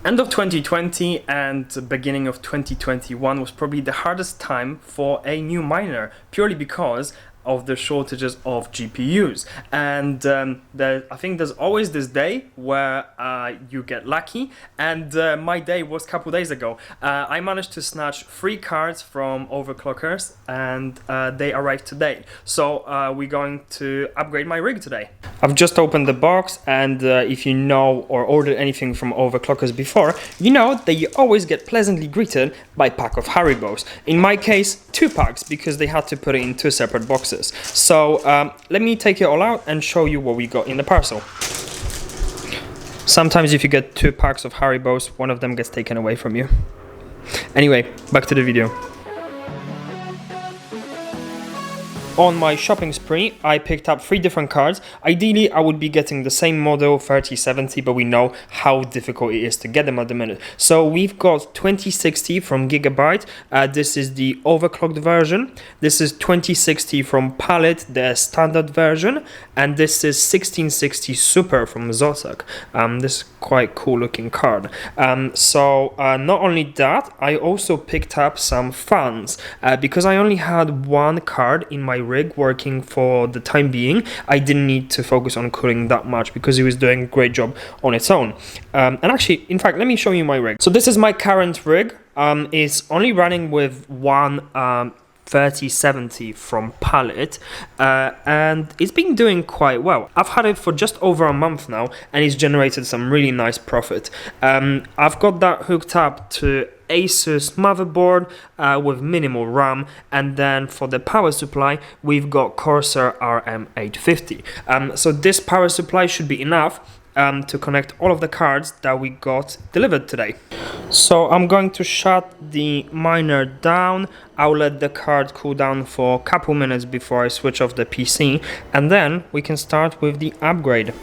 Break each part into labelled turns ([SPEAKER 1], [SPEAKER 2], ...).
[SPEAKER 1] End of 2020 and the beginning of 2021 was probably the hardest time for a new miner, purely because of the shortages of GPUs. And I think there's always this day where you get lucky, and my day was a couple days ago. I managed to snatch 3 cards from overclockers, and they arrived today. So we're going to upgrade my rig today. I've just opened the box, and if you know or ordered anything from overclockers before, you know that you always get pleasantly greeted by a pack of Haribos. In my case, 2 packs, because they had to put it in 2 separate boxes. So let me take it all out and show you what we got in the parcel. Sometimes if you get 2 packs of Haribos, one of them gets taken away from you. Anyway, back to the video. On my shopping spree, I picked up 3 different cards. Ideally, I would be getting the same model, 3070, but we know how difficult it is to get them at the minute. So we've got 2060 from Gigabyte. This is the overclocked version. This is 2060 from Palette, the standard version. And this is 1660 Super from ᴜ괜ᴇ괰ᴜ. This is quite cool looking card. So not only that, I also picked up some fans. Because I only had 1 card in my rig working for the time being, I didn't need to focus on cooling that much because it was doing a great job on its own. And actually, in fact, let me show you my rig. So this is my current rig. It's only running with 1 3070 from Palette, and it's been doing quite well. I've had it for just over a month now, and it's generated some really nice profit. I've got that hooked up to Asus motherboard with minimal RAM, and then for the power supply we've got Corsair RM850. So this power supply should be enough to connect all of the cards that we got delivered today. So I'm going to shut the miner down. I'll let the card cool down for a couple minutes before I switch off the PC, and then we can start with the upgrade.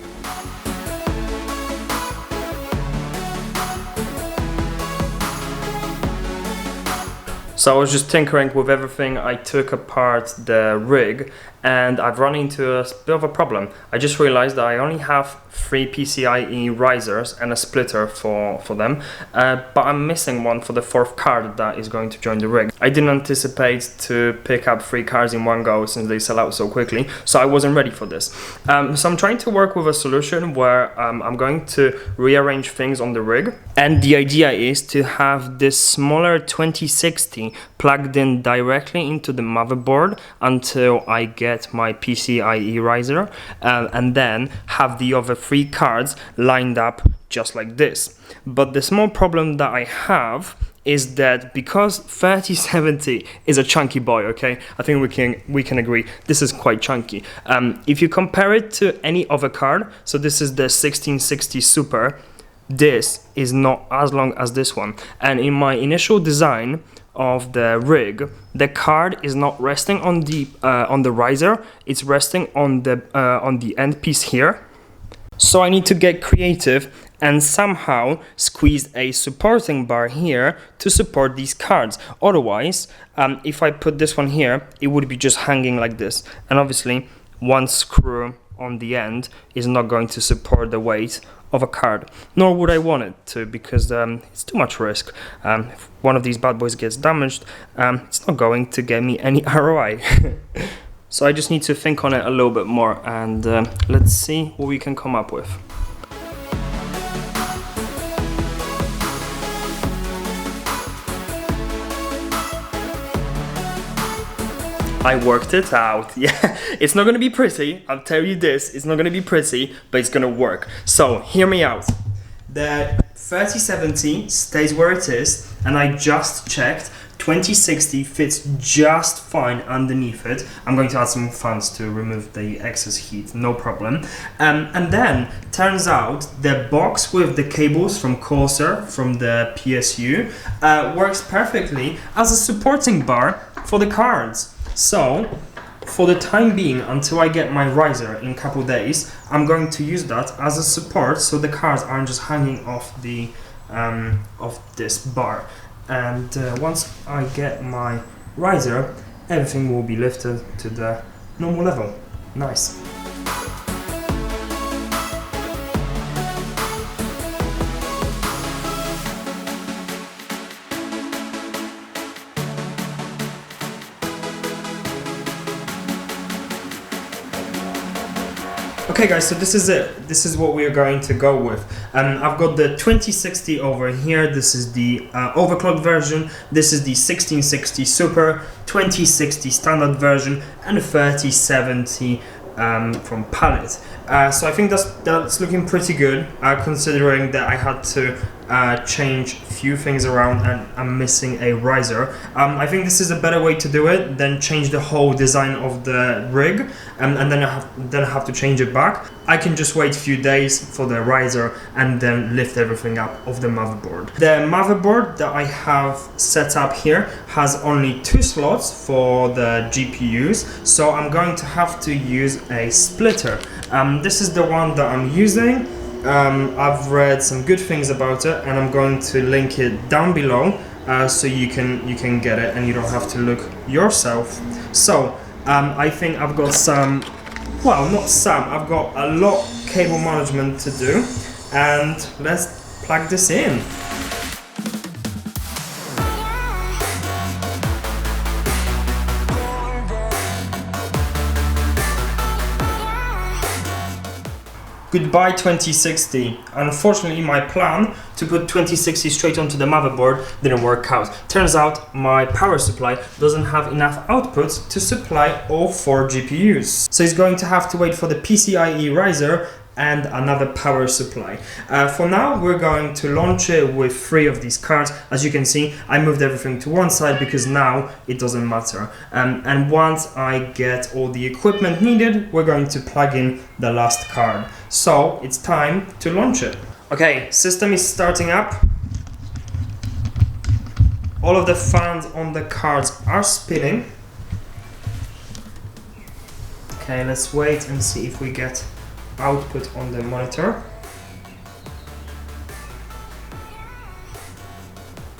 [SPEAKER 1] So I was just tinkering with everything. I took apart the rig and I've run into a bit of a problem. I just realized that I only have 3 PCIe risers and a splitter for them, but I'm missing one for the 4th card that is going to join the rig. I didn't anticipate to pick up 3 cards in one go since they sell out so quickly, so I wasn't ready for this. So I'm trying to work with a solution where I'm going to rearrange things on the rig, and the idea is to have this smaller 2060 plugged in directly into the motherboard until I get my PCIe riser, and then have the other 3 cards lined up just like this. But the small problem that I have is that because 3070 is a chunky boy, okay, I think we can agree this is quite chunky. If you compare it to any other card, so this is the 1660 Super, this is not as long as this one. And in my initial design of the rig, the card is not resting on the riser, it's resting on the end piece here. So I need to get creative and somehow squeeze a supporting bar here to support these cards. Otherwise, if I put this one here, it would be just hanging like this, and obviously 1 screw on the end is not going to support the weight of a card, nor would I want it to, because it's too much risk. If one of these bad boys gets damaged, it's not going to get me any ROI. So I just need to think on it a little bit more, and let's see what we can come up with. I worked it out. Yeah, it's not gonna be pretty, I'll tell you this, it's not gonna be pretty, but it's gonna work. So hear me out. The 3070 stays where it is, and I just checked, 2060 fits just fine underneath it. I'm going to add some fans to remove the excess heat, no problem. And then turns out the box with the cables from Corsair, from the PSU, works perfectly as a supporting bar for the cards. So for the time being, until I get my riser in a couple days, I'm going to use that as a support so the cards aren't just hanging off the of this bar. And once I get my riser, everything will be lifted to the normal level. Nice. Okay guys, so this is it. This is what we are going to go with. I've got the 2060 over here. This is the overclocked version. This is the 1660 Super, 2060 standard version, and 3070 from palette. So I think that's looking pretty good, considering that I had to change a few things around and I'm missing a riser. I think this is a better way to do it than change the whole design of the rig and then I have to change it back. I can just wait a few days for the riser and then lift everything up of the motherboard. The motherboard that I have set up here has only 2 slots for the GPUs, so I'm going to have to use a splitter. This is the one that I'm using. I've read some good things about it and I'm going to link it down below so you can get it and you don't have to look yourself. So I think I've got I've got a lot of cable management to do, and let's plug this in. Goodbye 2060. Unfortunately, my plan to put 2060 straight onto the motherboard didn't work out. Turns out my power supply doesn't have enough output to supply all 4 GPUs. So it's going to have to wait for the PCIe riser and another power supply. For now, we're going to launch it with 3 of these cards. As you can see, I moved everything to one side because now it doesn't matter. And once I get all the equipment needed, we're going to plug in the last card. So it's time to launch it. Okay, system is starting up. All of the fans on the cards are spinning. Okay, let's wait and see if we get output on the monitor.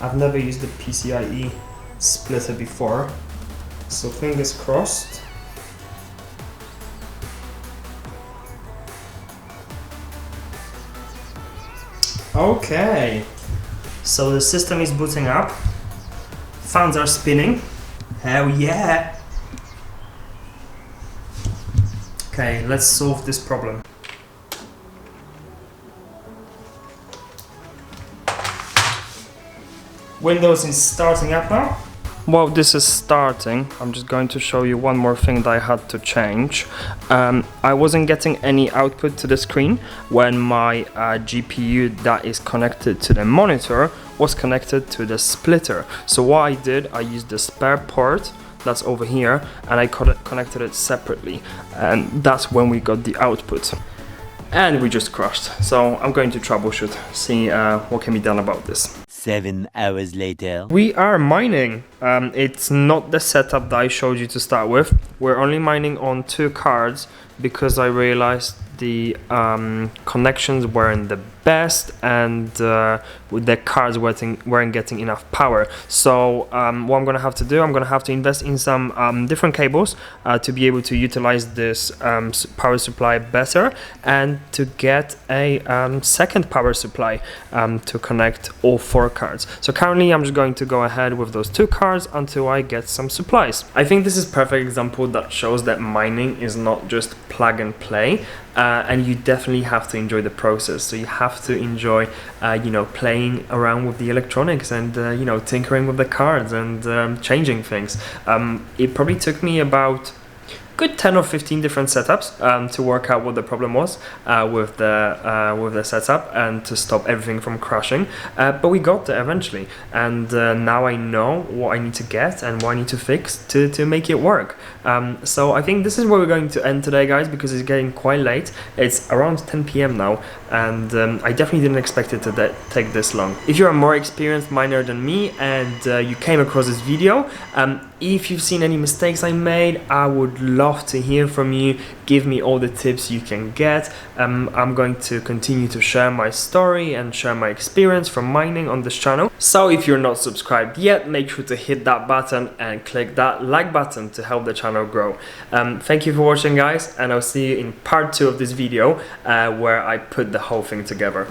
[SPEAKER 1] I've never used the PCIe splitter before, so fingers crossed. Okay, so the system is booting up, fans are spinning. Hell yeah! Okay, let's solve this problem. Windows is starting up now. While this is starting, I'm just going to show you one more thing that I had to change. I wasn't getting any output to the screen when my GPU that is connected to the monitor was connected to the splitter. So what I did, I used the spare port that's over here and I connected it separately, and that's when we got the output. And we just crashed. So I'm going to troubleshoot, see what can be done about this.
[SPEAKER 2] 7 hours later.
[SPEAKER 1] We are mining. It's not the setup that I showed you to start with. We're only mining on 2 cards because I realized the connections weren't the best and the cards weren't getting enough power. So what I'm gonna have to do, I'm gonna have to invest in some different cables to be able to utilize this power supply better and to get a second power supply to connect all 4 cards. So currently I'm just going to go ahead with those 2 cards until I get some supplies. I think this is a perfect example that shows that mining is not just plug and play. And you definitely have to enjoy the process. So you have to enjoy, playing around with the electronics and, tinkering with the cards and changing things. It probably took me about good 10 or 15 different setups to work out what the problem was with the setup and to stop everything from crashing. But we got there eventually, and now I know what I need to get and what I need to fix to make it work. So I think this is where we're going to end today, guys, because it's getting quite late. It's around 10 PM now, and I definitely didn't expect it to take this long. If you're a more experienced miner than me and you came across this video, if you've seen any mistakes I made, I would love to hear from you. Give me all the tips you can get. I'm going to continue to share my story and share my experience from mining on this channel. So if you're not subscribed yet, make sure to hit that button and click that like button to help the channel grow. Thank you for watching, guys, and I'll see you in part 2 of this video where I put the whole thing together.